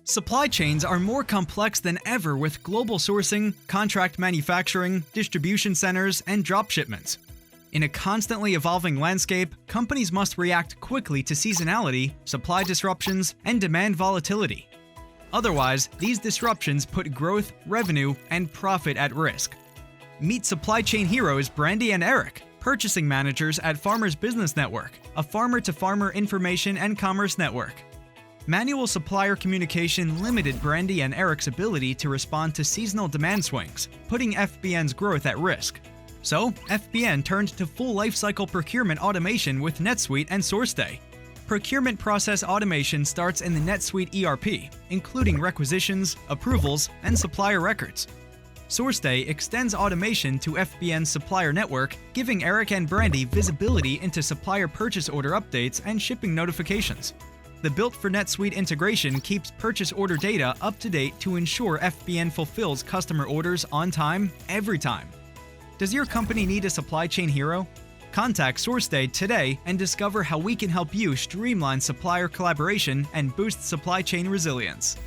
Supply chains are more complex than ever with global sourcing, contract manufacturing, distribution centers, and drop shipments. In a constantly evolving landscape, companies must react quickly to seasonality, supply disruptions, and demand volatility. Otherwise, these disruptions put growth, revenue, and profit at risk. Meet supply chain heroes Brandy and Eric, purchasing managers at Farmers Business Network, a farmer-to-farmer information and commerce network. Manual supplier communication limited Brandy and Eric's ability to respond to seasonal demand swings, putting FBN's growth at risk. So, FBN turned to full lifecycle procurement automation with NetSuite and SourceDay. Procurement process automation starts in the NetSuite ERP, including requisitions, approvals, and supplier records. SourceDay extends automation to FBN's supplier network, giving Eric and Brandy visibility into supplier purchase order updates and shipping notifications. The built-for NetSuite integration keeps purchase order data up to date to ensure FBN fulfills customer orders on time, every time. Does your company need a supply chain hero? Contact SourceDay today and discover how we can help you streamline supplier collaboration and boost supply chain resilience.